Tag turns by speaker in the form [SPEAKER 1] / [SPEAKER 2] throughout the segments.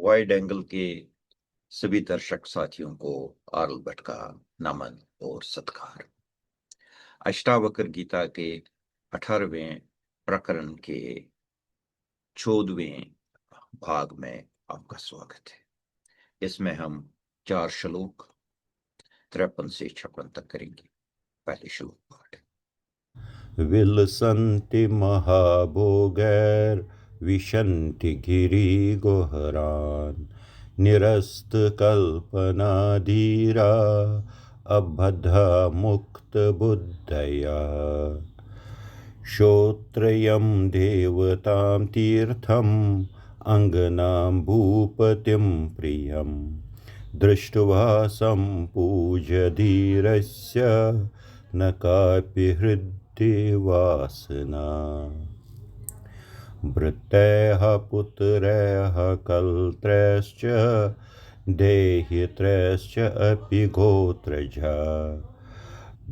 [SPEAKER 1] Wide angle के सभी दर्शक साथियों को आर्ल भट्ट का नमन और सत्कार। अष्टावक्र गीता के 18वें प्रकरण के 14वें भाग में आपका स्वागत है। इसमें हम 4 श्लोक 53 से 56 तक करेंगे। पहले श्लोक पाठ।
[SPEAKER 2] विलसन्ति महाभोगैर्विशन्ति गिरिगोहरान् निरस्तकल्पनाधीरा अबद्धा मुक्तबुद्धया श्रोत्रयं देवतां तीर्थम् अङ्गनां भूपतिं प्रियं दृष्ट्वा सम्पूज्य धीरस्य न कापि हृदि वासना भृत्यः पुत्रैः कलत्रैश्च देहित्रैश्च अपि गोत्रजा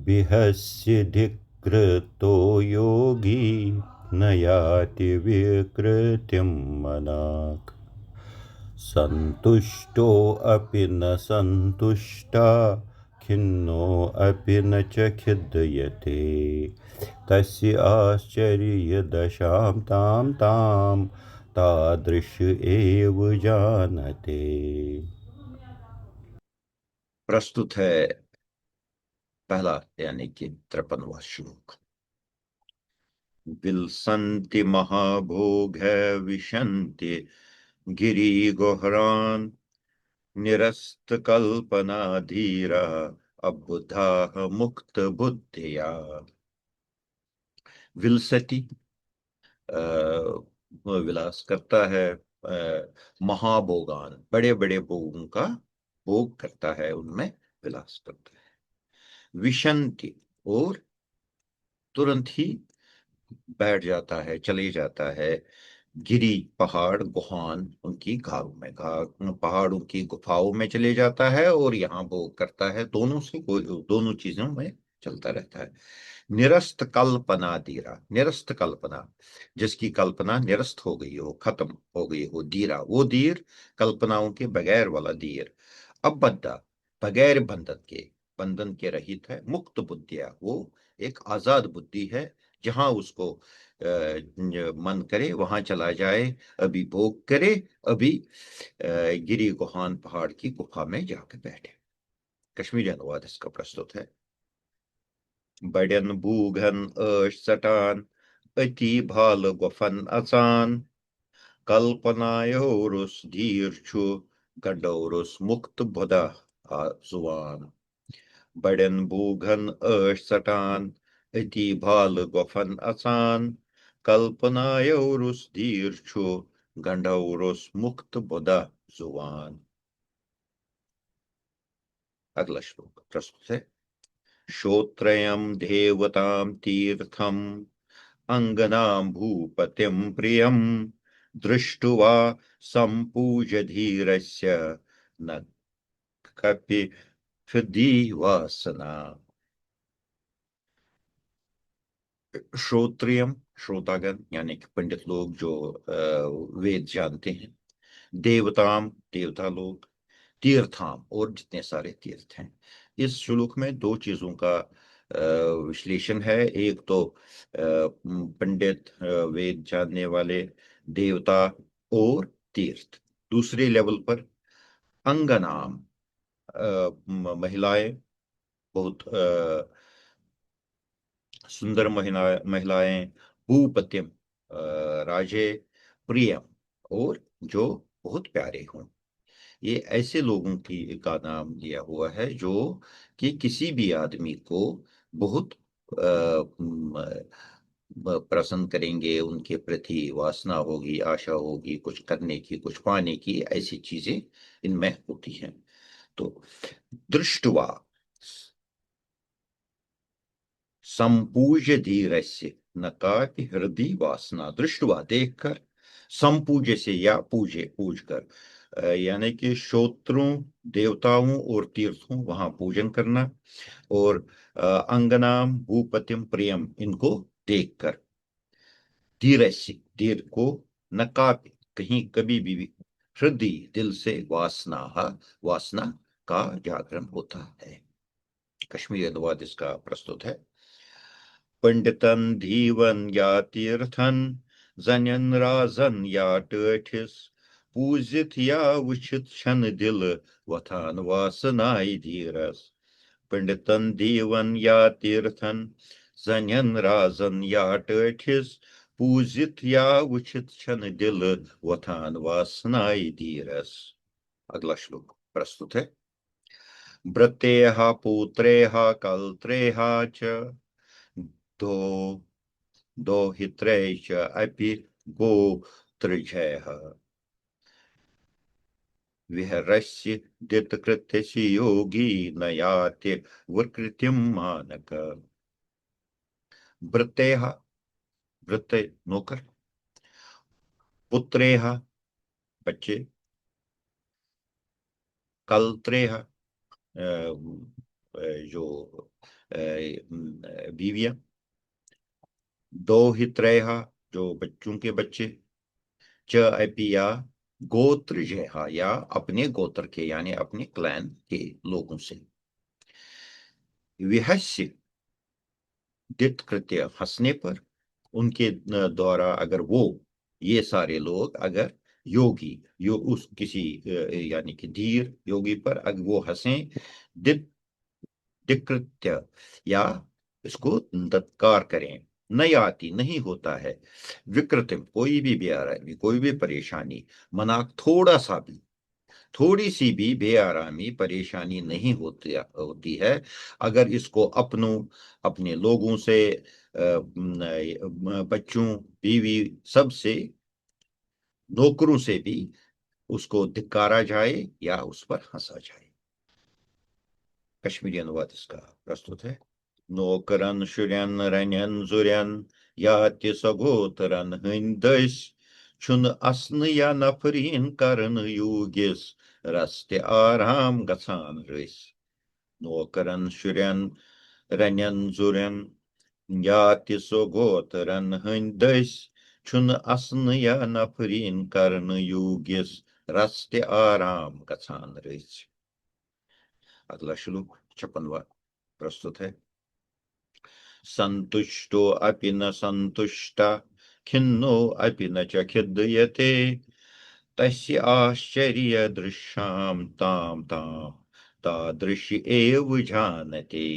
[SPEAKER 2] बिहस्य धिक्कृतो योगी न याति विकृतिं मनाक् सन्तुष्टो अपि न सन्तुष्टा खिन्नो अपि न च खिद्यते तस्य आश्चर्यदशां तां तां तादृश एव जानते।
[SPEAKER 1] प्रस्तुत है पहला यानी कि 53वां श्लोक। विलसन्ति महाभोग विशन्ति गिरिगोहरान् निरस्त कल्पना धीरा अबुधा मुक्त बुद्धिया। विलसती विलास करता है, महाभोगान बड़े बड़े भोगों का भोग करता है, उनमें विलास करता है। विशंति और तुरंत ही बैठ जाता है, चले जाता है। गिरी पहाड़ गुहान उनकी घारों में पहाड़ों की गुफाओं में चले जाता है और यहाँ भोग करता है। दोनों से कोई दोनों चीजों में चलता रहता है। निरस्त कल्पना धीरा, निरस्त कल्पना जिसकी कल्पना निरस्त हो गई हो, खत्म हो गई हो। धीरा वो धीर, कल्पनाओं के बगैर वाला धीर। अबद्धा बगैर बंधन के रहित है। मुक्त बुद्धिया वो एक आजाद बुद्धि है। जहां उसको मन करे वहां चला जाए, अभी भोग करे, अभी गिरी गुहान पहाड़ की गुफा में जाकर बैठे। कश्मीरी अनुवाद इसका प्रस्तुत है। बड़न बूघन सटान अति भाल गुफन असान कल्पनायोरुस धीर छु गडौरुस मुक्त बुदा जुवान। बड़न बूघन सटान अति भाल गुफन असान कल्पनायोरुस धीर छु गंडौरुस मुक्त बुदा जुवान। अगला श्लोक प्रस्तुत है। श्रोत्रयं देवतां तीर्थम् अङ्गनां भूपतिं प्रियं दृष्ट्वा सम्पूज्य धीरस्य न कपि हृदि वासना। श्रोत्रियम श्रोतागण यानी कि पंडित लोग जो वेद जानते हैं। देवताम देवता लोग। तीर्थाम और जितने सारे तीर्थ हैं। इस श्लोक में दो चीजों का विश्लेषण है। एक तो पंडित, वेद जानने वाले, देवता और तीर्थ। दूसरे लेवल पर अंगनाम, महिलाएं, बहुत सुंदर महिलाएं। भूपतिम राजे, प्रियम और जो बहुत प्यारे हों। ये ऐसे लोगों की का नाम लिया हुआ है जो कि किसी भी आदमी को बहुत प्रसन्न करेंगे, उनके प्रति वासना होगी, आशा होगी, कुछ करने की, कुछ पाने की, ऐसी चीजें इनमें होती हैं। तो दृष्टवा संपूज्य धीरस्य न कापि हृदय वासना। दृष्टवा देखकर, संपूज्य से या पूजे पूज कर, यानी कि श्रोत्रों, देवताओं और तीर्थों वहां पूजन करना। और अंगनाम भूपतिम प्रियम इनको देखकर। धीरस्य धीर को, न कापि कहीं कभी भी हृदय दिल से, वासना वासना का जागरण होता है। कश्मीरी अनुवाद इसका प्रस्तुत है। पंडितन धीवन या तीर्थन, जन्यन राजन या टठिस, पूजित या वुचित छन दिल, वथान वासनाई धीरस। पंडितन दीवन या तीर्थन, जन्यन राजन या टठिस, पूजित या वुचित छन दिल, वथान वासनाई धीरस। अगला श्लोक प्रस्तुत है। भृतेह पुत्रेह कल्त्रेह च, दो दोहित्रे च अपि गोत्रजैः, विहरस्य दितकृत्यस्य योगी न याति विकृतिं मानक। भृतेह, भृत्य नौकर, पुत्रेह बच्चे, कल्त्रेह जो बीवियां, दोहित्रेह जो बच्चों के बच्चे, च अपि या गोत्रजैः या अपने गोत्र के यानी अपने क्लैन के लोगों से। विहस्य दित कृत्य हंसने पर, उनके द्वारा अगर वो ये सारे लोग अगर योगी यो उस किसी यानी कि धीर योगी पर अगर वो हंसें, दित दिकृत्य या इसको दत्कार करें, न आती नहीं होता है, विकृतिम कोई भी बेआरामी कोई भी परेशानी, मना थोड़ा सा भी थोड़ी सी भी बेआरामी परेशानी नहीं होती होती है अगर इसको अपनों अपने लोगों से बच्चों बीवी सब से नौकरों से भी उसको धिक्कारा जाए या उस पर हंसा जाए। कश्मीरी अनुवाद इसका प्रस्तुत है। नौकरन शुरन रनन जुरन याति सगोतरन हंदस, छुन असन या नफरीन करन यूगिस, रस्ते आराम गसान रस। नौकरन शुरन रनन जुरन याति सगोतरन हंदस, छुन असन या नफरीन करन यूगिस, रस्ते आराम गसान रस। अगला श्लोक 56वां प्रस्तुत है। संतुष्टो अपि न संतुष्टा, खिन्नो अपि न च खिद्यते, तस्य आश्चर्य दृश्याम ताम ताम तादृशी एव जानते।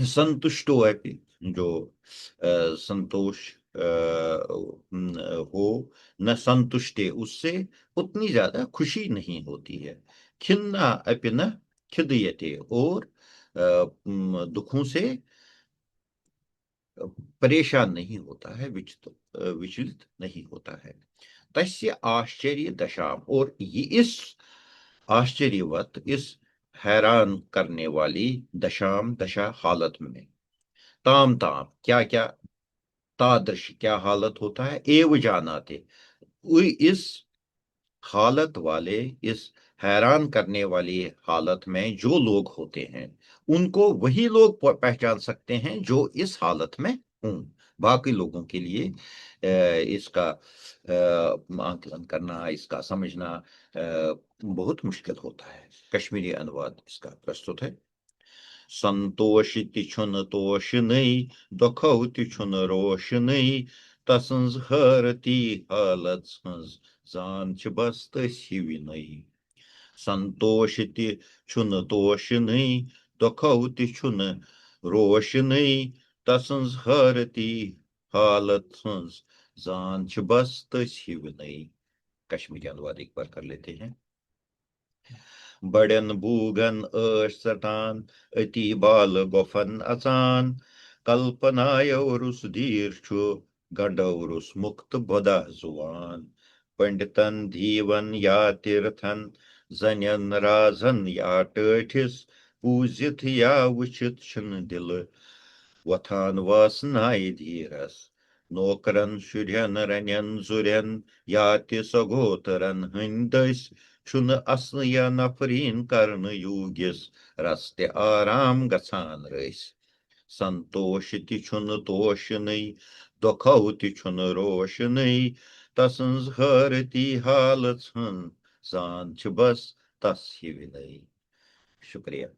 [SPEAKER 1] संतुष्टो अपि जो संतोष हो, न संतुष्टे उससे उतनी ज्यादा खुशी नहीं होती है। खिन्ना अपि न खिदयते और दुखों से परेशान नहीं होता है, विचलित नहीं होता है। तस्य आश्चर्य दशाम और ये इस आश्चर्यवत इस हैरान करने वाली दशाम दशा हालत में, ताम ताम क्या क्या, तादृश क्या हालत होता है, एव जानाते इस हालत वाले इस हैरान करने वाली हालत में जो लोग होते हैं उनको वही लोग पहचान सकते हैं जो इस हालत में हों। बाकी लोगों के लिए इसका आकलन करना, इसका समझना बहुत मुश्किल होता है। कश्मीरी अनुवाद इसका प्रस्तुत है। संतोष छुन तोषनै, दुखौति छुन रोशनै, तसंज हरती हालत हंज जान छ बस तसी विनै। संतोष छुन तोषनै, दुखौति छुन रोशनै, तसंज हरती हालत हंज जान छ बस तसी विनै। कश्मीरी अनुवाद एक बार कर लेते हैं। बड़न बूगन सटान, अति बाल गोफन अचान, कल्पनाय रुस धीर छु, गंडवरुस मुक्त बदा जुआन। पंडितन धीवन या तीर्थन, जन्यन राजन या टठिस, पूजित या वुचित छन दिल, वथान वासनाय धीरस। नौकरन शुरन रनन जुरन याति सगोतरन हंदस, छुन असन या नफरीन करन यूगिस, रस्ते आराम गसान रस। संतोष छुन तोषनै, दुखौति छुन रोशनै, तसंज हरती हाल छन, जान छ बस तस ही विलय। शुक्रिया।